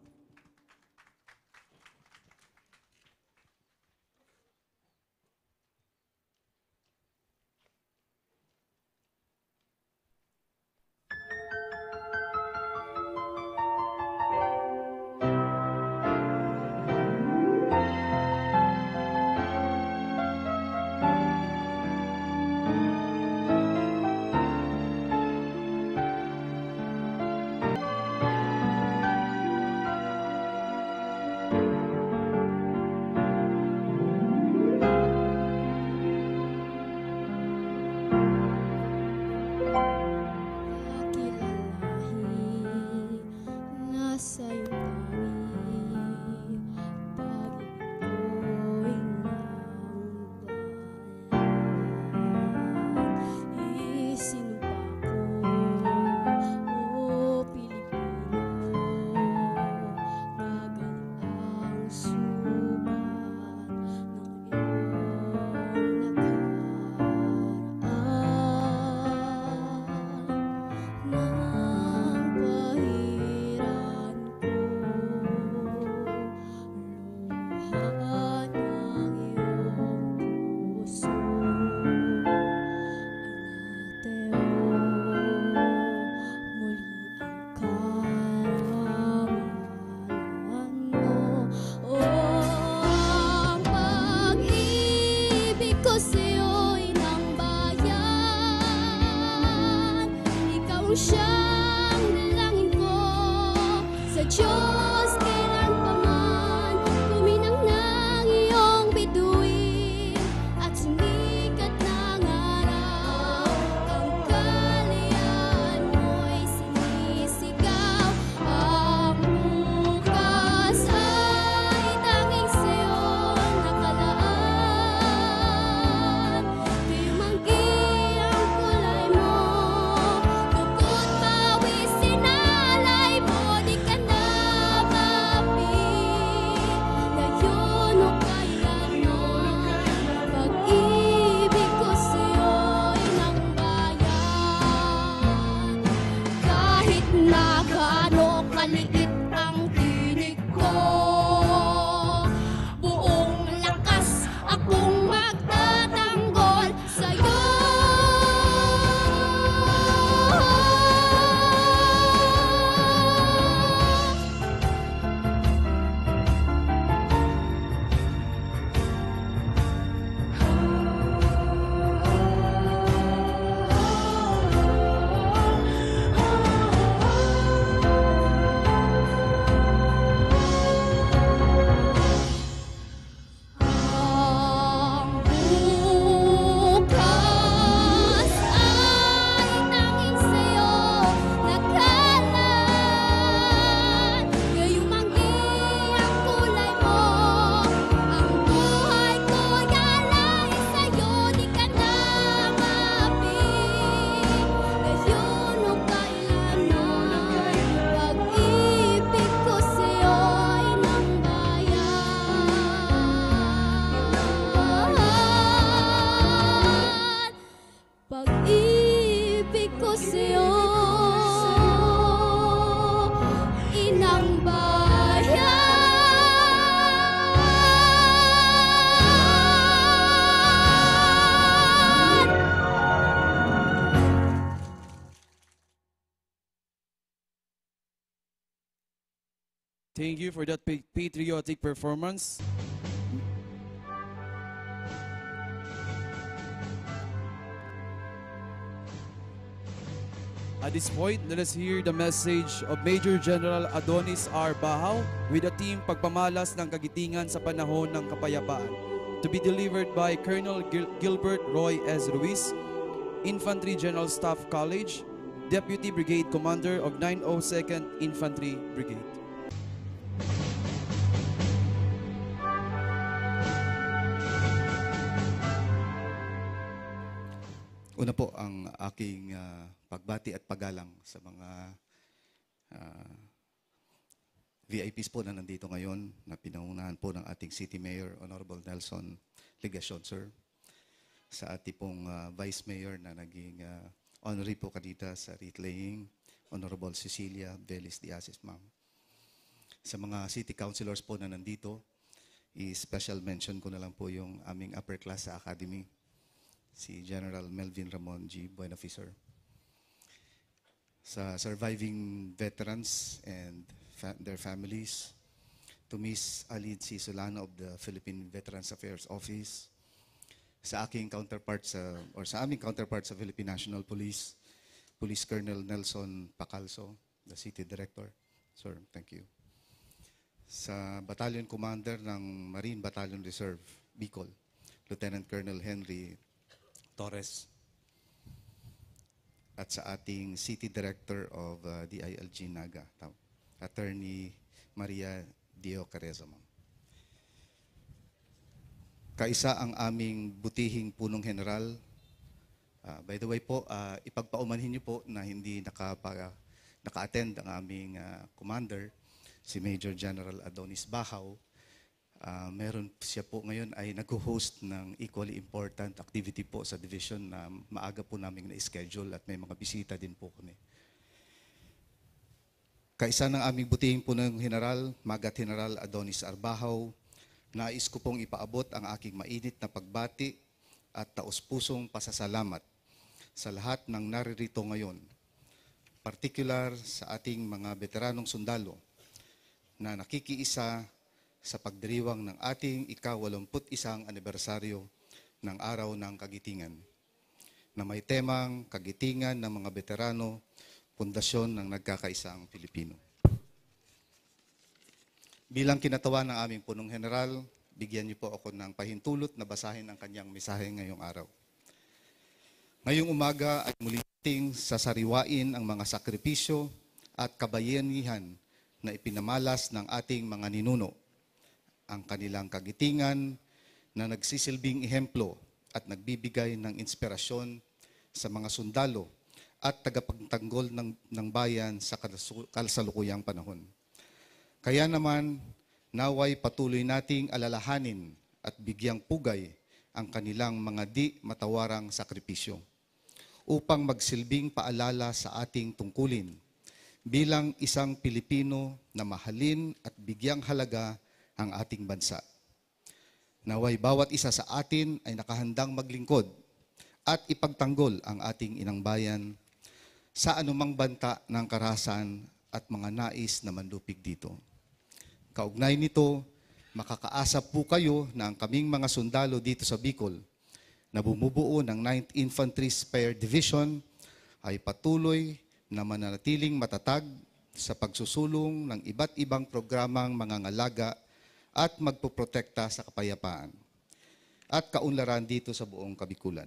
Thank you for that patriotic performance. At this point, let us hear the message of Major General Adonis R. Bahaw with the team Pagpamalas ng Kagitingan sa Panahon ng Kapayapaan, to be delivered by Colonel Gilbert Roy S. Ruiz, Infantry General Staff College, Deputy Brigade Commander of 902nd Infantry Brigade. Una po ang aking pagbati at paggalang sa mga VIPs po na nandito ngayon, na pinangunahan po ng ating City Mayor, Honorable Nelson Legacion, sir. Sa ating pong Vice Mayor na naging honorary po kanita sa wreath laying, Honorable Cecilia Velis Diasis, ma'am. Sa mga City Councilors po na nandito, i-special mention ko na lang po yung aming upper class sa Academy, si General Melvin Ramon G. Buenaficer. Sa surviving veterans and their families, to Miss Alid C. Solano of the Philippine Veterans Affairs Office, sa aking counterpart sa aming counterpart sa Philippine National Police, Police Colonel Nelson Pacalso, the City Director. Sir, thank you. Sa Battalion Commander ng Marine Battalion Reserve, Bicol, Lieutenant Colonel Henry Torres. At sa ating City Director of DILG Naga, Attorney Maria Dio Careza, ma'am. Kaisa ang aming butihing punong general. By the way po, ipagpaumanhin niyo po na hindi naka-attend ang aming commander, si Major General Adonis Bahaw. Meron siya po ngayon ay nag-host ng equally important activity po sa division na maaga po namin na-schedule at may mga bisita din po kami. Kaisa ng aming butihing punong general, Magat General Adonis R. Bahaw, nais ko pong ipaabot ang aking mainit na pagbati at taus-pusong pasasalamat sa lahat ng naririto ngayon, particular sa ating mga veteranong sundalo na nakikiisa sa pagdiriwang ng ating ika-81 anibersaryo ng Araw ng Kagitingan, na may temang Kagitingan ng mga Veterano, Pundasyon ng Nagkakaisang Pilipino. Bilang kinatawan ng aming punong general, bigyan niyo po ako ng pahintulot na basahin ang kanyang mensahe ngayong araw. Ngayong umaga ay muling sasariwain ang mga sakripisyo at kabayanihan na ipinamalas ng ating mga ninuno, ang kanilang kagitingan na nagsisilbing ehemplo at nagbibigay ng inspirasyon sa mga sundalo at tagapagtanggol ng bayan sa kasalukuyang panahon. Kaya naman, naway patuloy nating alalahanin at bigyang pugay ang kanilang mga di matawarang sakripisyo upang magsilbing paalala sa ating tungkulin bilang isang Pilipino na mahalin at bigyang halaga ang ating bansa. Naway bawat isa sa atin ay nakahandang maglingkod at ipagtanggol ang ating inang bayan sa anumang banta ng karahasan at mga nais na manlupig dito. Kaugnay nito, makakaasa po kayo na ang kaming mga sundalo dito sa Bicol na bumubuo ng 9th Infantry Spear Division ay patuloy na mananatiling matatag sa pagsusulong ng iba't ibang programang mangangalaga at magpoprotekta sa kapayapaan at kaunlaran dito sa buong Kabikulan.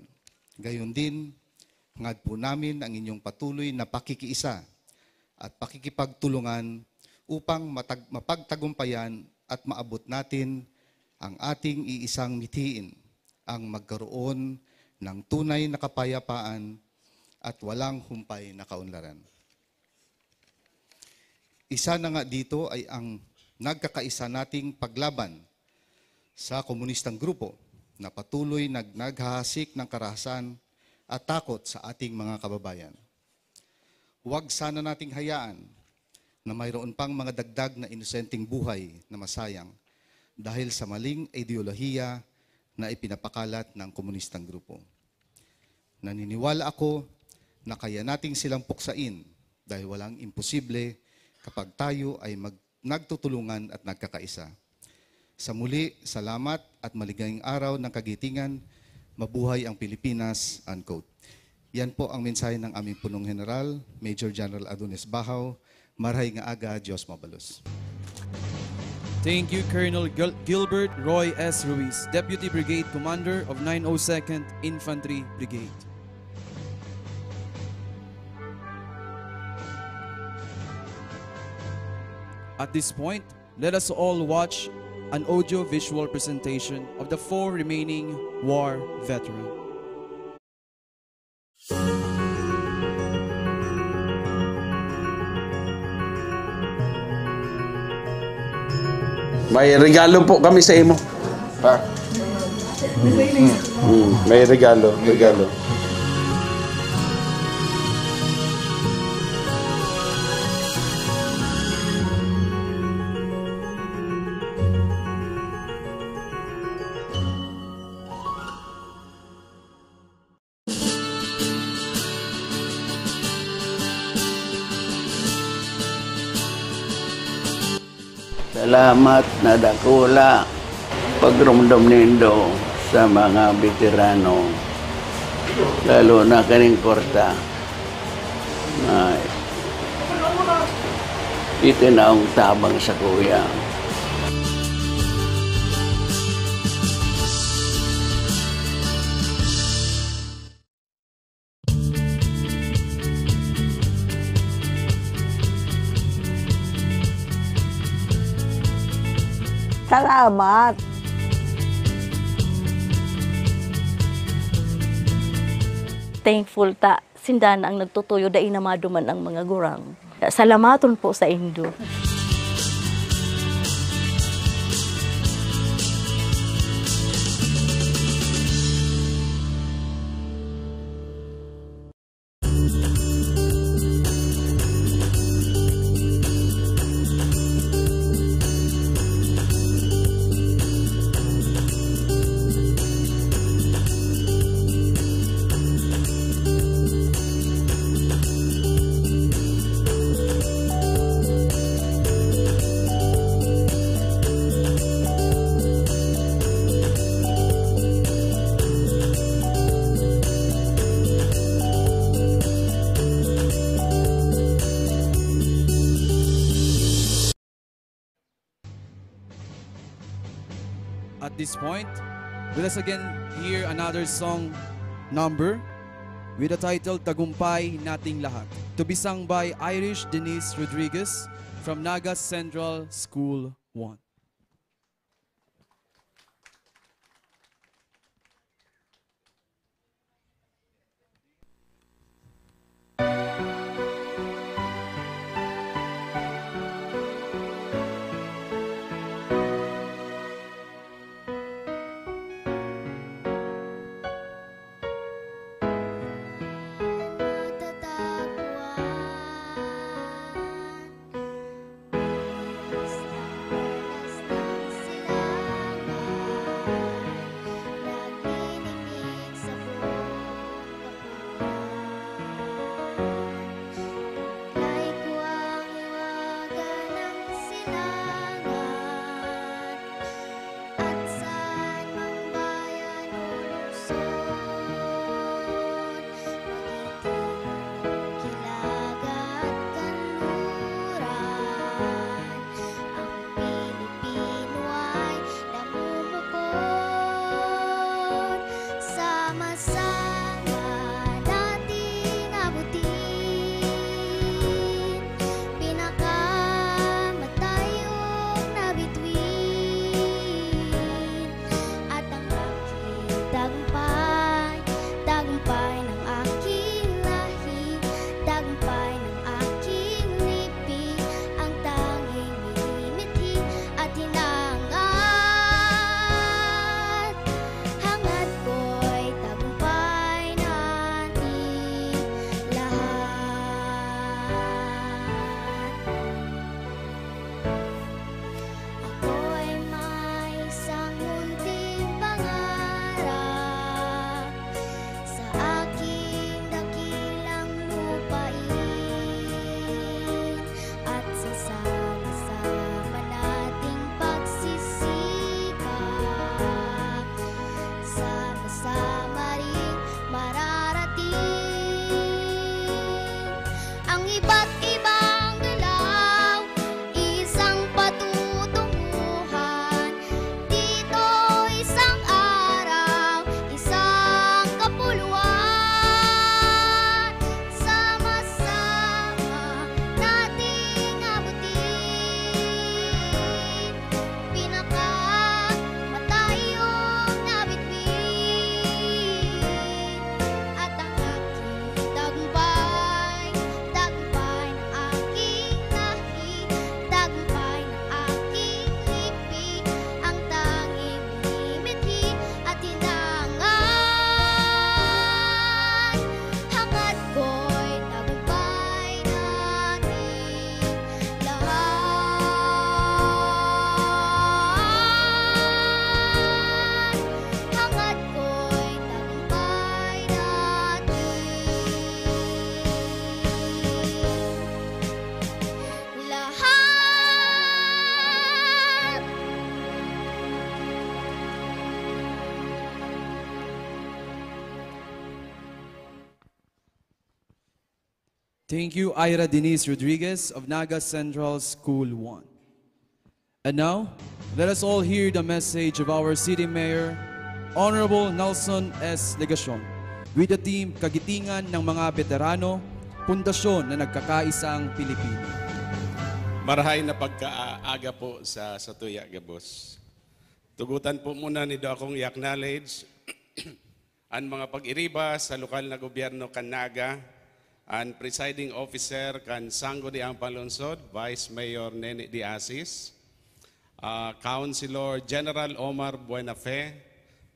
Gayon din, hangad po namin ang inyong patuloy na pakikiisa at pakikipagtulungan upang mapagtagumpayan at maabot natin ang ating iisang mithiin, ang magkaroon ng tunay na kapayapaan at walang humpay na kaunlaran. Isa na nga dito ay ang nagkakaisa nating paglaban sa komunistang grupo na patuloy naghahasik ng karahasan at takot sa ating mga kababayan. Huwag sana nating hayaan na mayroon pang mga dagdag na inosenteng buhay na masayang dahil sa maling ideolohiya na ipinapakalat ng komunistang grupo. Naniniwala ako na kaya nating silang puksain dahil walang imposible kapag tayo ay nagtutulungan at nagkakaisa. Sa muli, salamat at maligayang araw ng kagitingan. Mabuhay ang Pilipinas, unquote. Yan po ang mensahe ng aming punong general, Major General Adonis Bahaw. Marhay nga aga, Diyos mabalos. Thank you, Colonel Gilbert Roy S. Ruiz, Deputy Brigade Commander of 902nd Infantry Brigade. At this point, let us all watch an audio-visual presentation of the 4 remaining war veterans. May regalo po kami sa imo. Ha? May regalo. Salamat na dakula pagrumdum nindo sa mga veterano, lalo na kaning korta na itinaong tabang sa kuya. Salamat. Thankful ta sindan ang nagtutuyo dai na maduman ang mga gurang. Salamaton po sa Indo. At this point, let us again hear another song number with the title Tagumpay Nating Lahat, to be sung by Irish Denise Rodriguez from Naga Central School 1. Thank you, Ira Denise Rodriguez of Naga Central School 1. And now, let us all hear the message of our City Mayor, Honorable Nelson S. Legacion, with the team Kagitingan ng mga Veterano, pundasyon na nagkakaisang Pilipino. Marahay na pagkaaga po sa Tuya, Gabos. Tugutan po muna ni do akong i-acknowledge ang mga pag-iriba sa lokal na gobyerno kan Naga, ang presiding officer kan Sango de Ampalonsod, Vice Mayor Nene de Asis, Councilor General Omar Buenafe,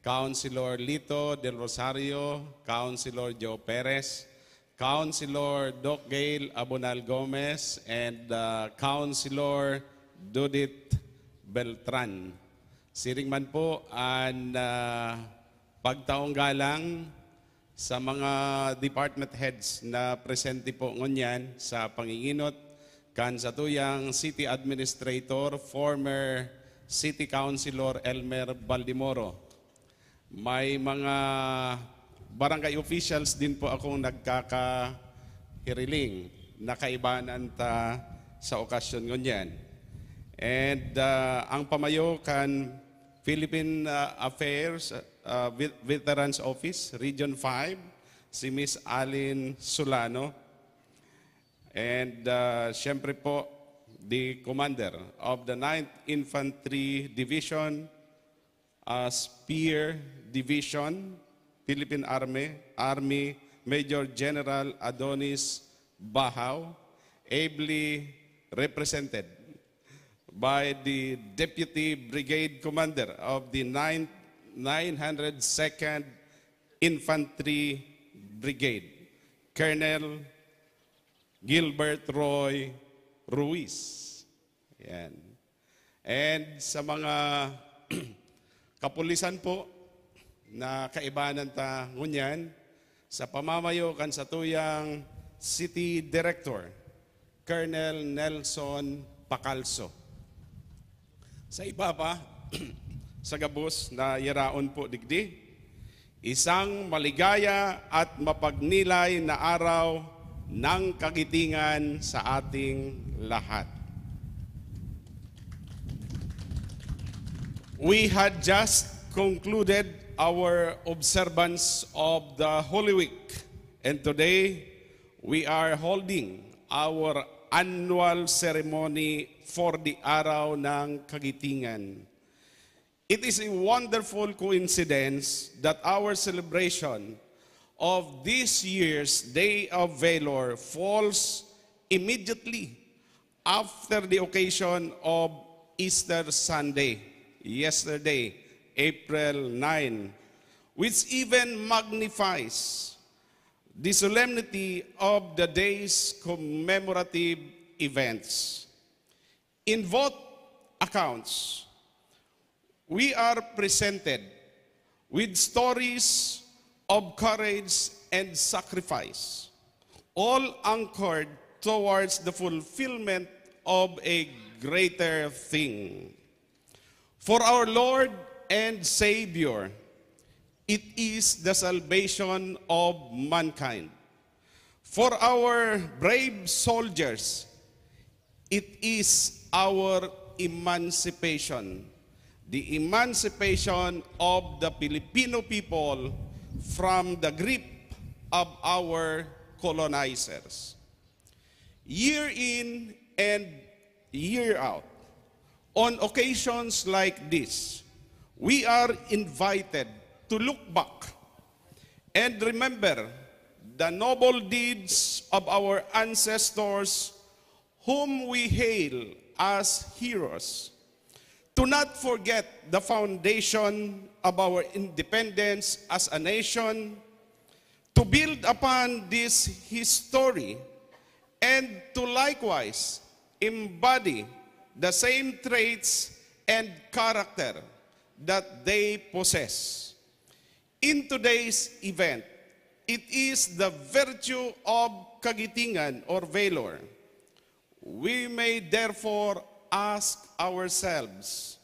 Councilor Lito del Rosario, Councilor Joe Perez, Councilor Doc Gail Abonal Gomez, and Councilor Judith Beltran. Siring man po ang pagtaong galang sa mga department heads na presente po ngunyan sa panginginot kan sa tuyang City Administrator, former City Councilor Elmer Baldimoro. May mga barangay officials din po akong nagkakahiriling na kaibanan ta sa okasyon ngunyan. And ang pamayo kan Philippine Affairs Veterans Office, Region 5, si Miss Alin Solano. And siyempre po, the Commander of the 9th Infantry Division, Spear Division, Philippine Army, Major General Adonis Bahaw, ably represented by the Deputy Brigade Commander of the 902nd Infantry Brigade, Colonel Gilbert Roy Ruiz. Yan. And sa mga kapulisan po na kaibanan ta ngunyan, sa pamamayo kan sa tuyang City Director, Colonel Nelson Pacalso. Sa iba pa, sa gabos na yaraon po digdi, isang maligaya at mapagnilay na araw ng kagitingan sa ating lahat. We had just concluded our observance of the Holy Week, and today we are holding our annual ceremony for the Araw ng Kagitingan. It is a wonderful coincidence that our celebration of this year's Day of Valor falls immediately after the occasion of Easter Sunday, yesterday, April 9, which even magnifies the solemnity of the day's commemorative events. In both accounts, we are presented with stories of courage and sacrifice, all anchored towards the fulfillment of a greater thing. For our Lord and Savior, it is the salvation of mankind. For our brave soldiers, it is our emancipation, the emancipation of the Filipino people from the grip of our colonizers. Year in and year out, on occasions like this, we are invited to look back and remember the noble deeds of our ancestors whom we hail as heroes, to not forget the foundation of our independence as a nation, to build upon this history, and to likewise embody the same traits and character that they possess. In today's event, it is the virtue of kagitingan or valor. We may therefore ask ourselves,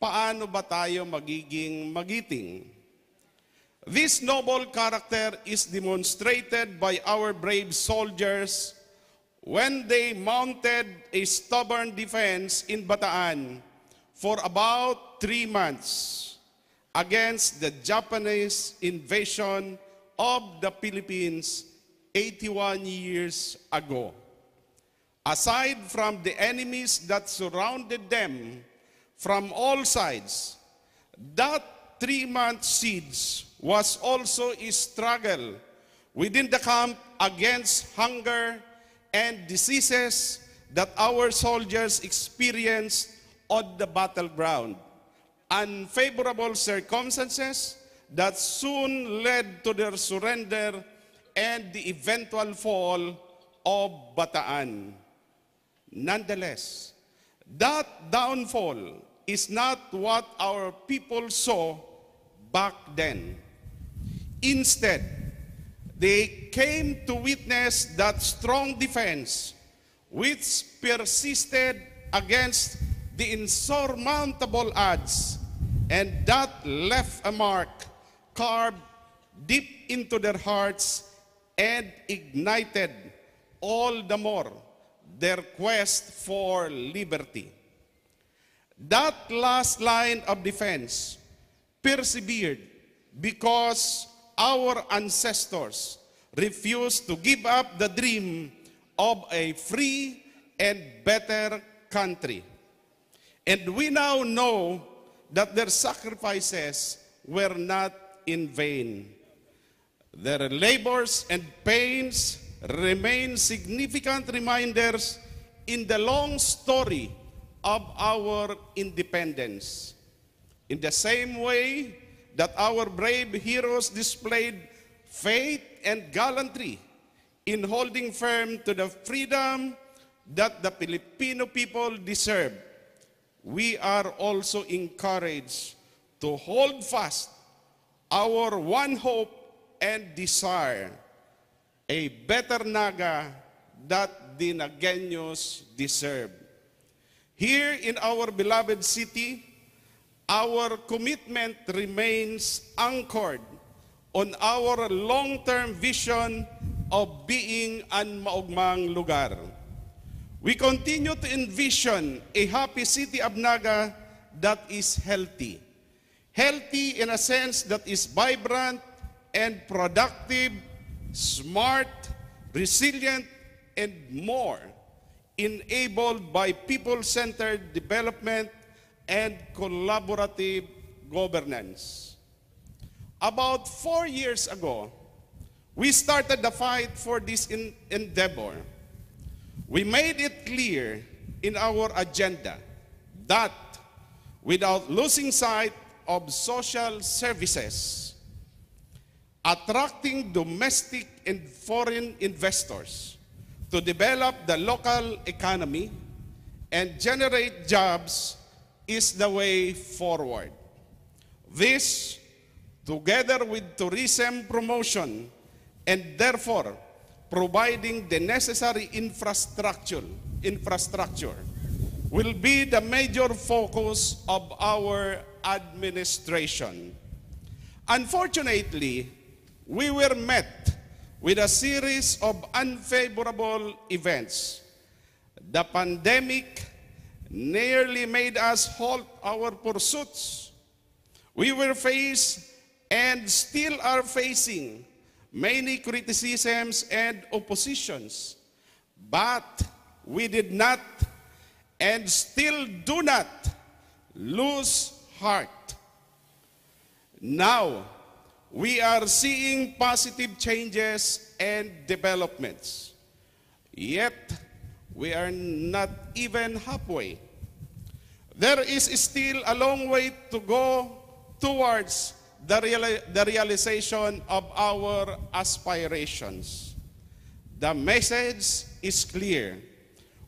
paano ba tayo magiging magiting? This noble character is demonstrated by our brave soldiers when they mounted a stubborn defense in Bataan for about 3 months against the Japanese invasion of the Philippines 81 years ago. Aside from the enemies that surrounded them from all sides, that 3-month siege was also a struggle within the camp against hunger and diseases that our soldiers experienced on the battleground. Unfavorable circumstances that soon led to their surrender and the eventual fall of Bataan. Nonetheless, that downfall is not what our people saw back then. Instead, they came to witness that strong defense which persisted against the insurmountable odds, and that left a mark carved deep into their hearts and ignited all the more their quest for liberty. That last line of defense persevered because our ancestors refused to give up the dream of a free and better country. And we now know that their sacrifices were not in vain. Their labors and pains remain significant reminders in the long story of our independence. In the same way that our brave heroes displayed faith and gallantry in holding firm to the freedom that the Filipino people deserve, we are also encouraged to hold fast our one hope and desire, a better Naga that the Nagueños deserve. Here in our beloved city, our commitment remains anchored on our long-term vision of being an maugmang lugar. We continue to envision a happy city of Naga that is healthy. Healthy in a sense that is vibrant and productive, smart, resilient, and more, enabled by people-centered development and collaborative governance. About 4 years ago, we started the fight for this endeavor. We made it clear in our agenda that without losing sight of social services, attracting domestic and foreign investors to develop the local economy and generate jobs is the way forward. This, together with tourism promotion and therefore providing the necessary infrastructure, will be the major focus of our administration. Unfortunately, we were met with a series of unfavorable events. The pandemic nearly made us halt our pursuits. We were faced and still are facing many criticisms and oppositions, but we did not and still do not lose heart. Now, we are seeing positive changes and developments. Yet, we are not even halfway. There is still a long way to go towards the realization of our aspirations. The message is clear.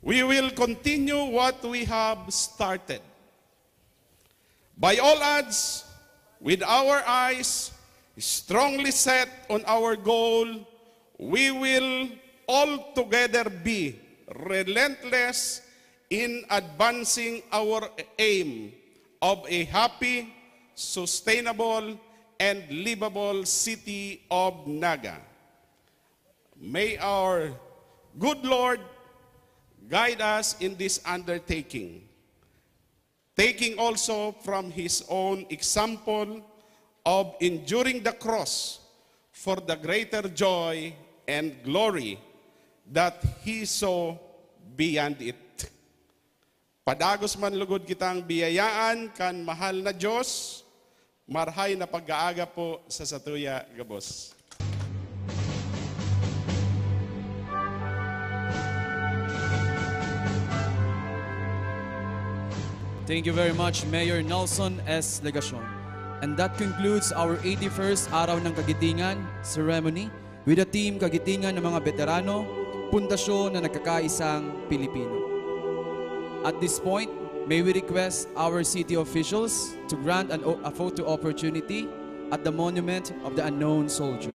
We will continue what we have started. By all odds, with our eyes strongly set on our goal, we will all together be relentless in advancing our aim of a happy, sustainable, and livable city of Naga. May our good Lord guide us in this undertaking, taking also from His own example of enduring the cross for the greater joy and glory that He saw beyond it. Padagos man lugod kitang biyayaan kan mahal na Diyos, marhay na pag-aaga po sa Satuya Gabos. Thank you very much, Mayor Nelson S. Legacion. And that concludes our 81st Araw ng Kagitingan ceremony with a team Kagitingan ng mga veterano, pundasyon na nagkakaisang Pilipino. At this point, may we request our city officials to grant a photo opportunity at the Monument of the Unknown Soldier.